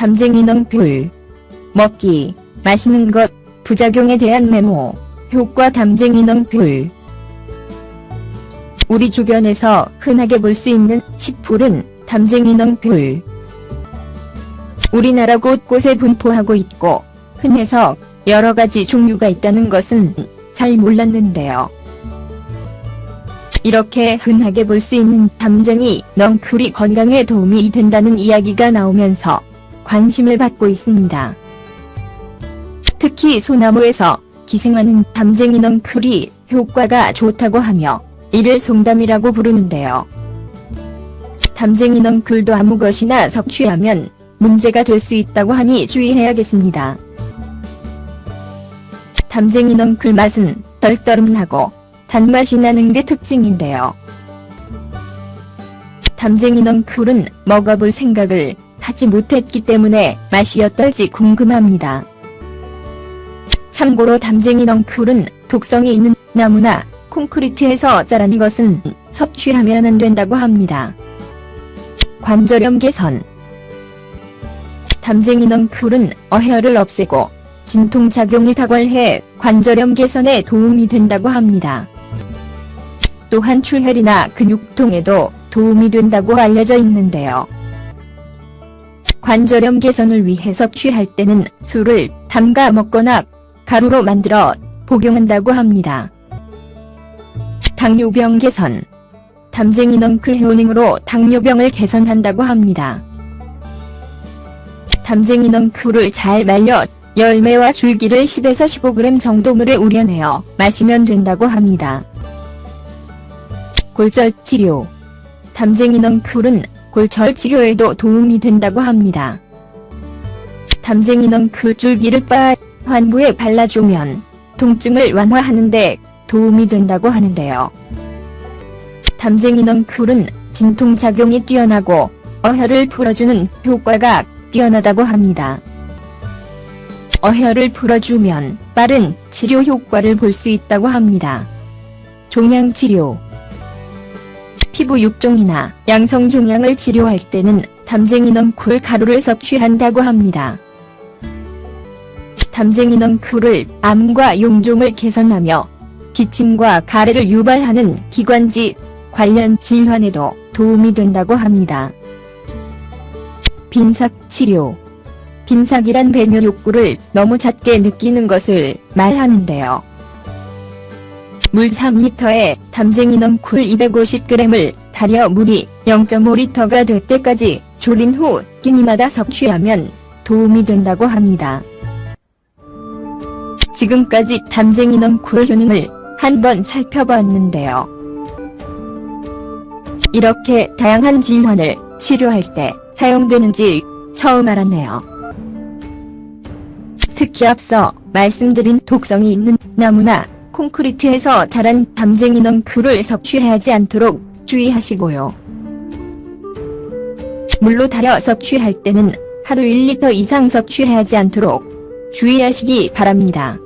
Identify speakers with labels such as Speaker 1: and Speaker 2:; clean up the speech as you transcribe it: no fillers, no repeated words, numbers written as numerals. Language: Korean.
Speaker 1: 담쟁이 넝쿨. 먹기, 마시는 것, 부작용에 대한 메모. 효과 담쟁이 넝쿨. 우리 주변에서 흔하게 볼 수 있는 식풀은 담쟁이 넝쿨. 우리나라 곳곳에 분포하고 있고 흔해서 여러 가지 종류가 있다는 것은 잘 몰랐는데요. 이렇게 흔하게 볼 수 있는 담쟁이 넝쿨이 건강에 도움이 된다는 이야기가 나오면서 관심을 받고 있습니다. 특히 소나무에서 기생하는 담쟁이 넝쿨이 효과가 좋다고 하며 이를 송담이라고 부르는데요. 담쟁이 넝쿨도 아무 것이나 섭취하면 문제가 될 수 있다고 하니 주의해야겠습니다. 담쟁이 넝쿨 맛은 덜떠름하고 단맛이 나는 게 특징인데요. 담쟁이 넝쿨은 먹어볼 생각을 하지 못했기 때문에 맛이 어떨지 궁금합니다. 참고로 담쟁이 넝쿨은 독성이 있는 나무나 콘크리트에서 자란 것은 섭취하면 안 된다고 합니다. 관절염 개선. 담쟁이 넝쿨은 어혈을 없애고 진통작용이 탁월해 관절염 개선에 도움이 된다고 합니다. 또한 출혈이나 근육통에도 도움이 된다고 알려져 있는데요. 관절염 개선을 위해 섭취할 때는 술을 담가 먹거나 가루로 만들어 복용한다고 합니다. 당뇨병 개선. 담쟁이 넝쿨 효능으로 당뇨병을 개선한다고 합니다. 담쟁이 넝쿨을 잘 말려 열매와 줄기를 10에서 15g 정도 물에 우려내어 마시면 된다고 합니다. 골절 치료. 담쟁이 넝쿨은 골절 치료에도 도움이 된다고 합니다. 담쟁이 넝쿨 줄기를 빻아 환부에 발라주면 통증을 완화하는 데 도움이 된다고 하는데요. 담쟁이 넝쿨은 진통작용이 뛰어나고 어혈을 풀어주는 효과가 뛰어나다고 합니다. 어혈을 풀어주면 빠른 치료 효과를 볼 수 있다고 합니다. 종양치료. 피부 육종이나 양성 종양을 치료할 때는 담쟁이 넝쿨 가루를 섭취한다고 합니다. 담쟁이 넝쿨을 암과 용종을 개선하며 기침과 가래를 유발하는 기관지 관련 질환에도 도움이 된다고 합니다. 빈삭 치료. 빈삭이란 배뇨 욕구를 너무 잦게 느끼는 것을 말하는데요. 물 3리터에 담쟁이 넝쿨 250g을 달여 물이 0.5리터가 될 때까지 졸인 후 끼니마다 섭취하면 도움이 된다고 합니다. 지금까지 담쟁이 넝쿨 효능을 한번 살펴봤는데요. 이렇게 다양한 질환을 치료할 때 사용되는지 처음 알았네요. 특히 앞서 말씀드린 독성이 있는 나무나 콘크리트에서 자란 담쟁이 넝쿨을 섭취하지 않도록 주의하시고요. 물로 달여 섭취할 때는 하루 1리터 이상 섭취하지 않도록 주의하시기 바랍니다.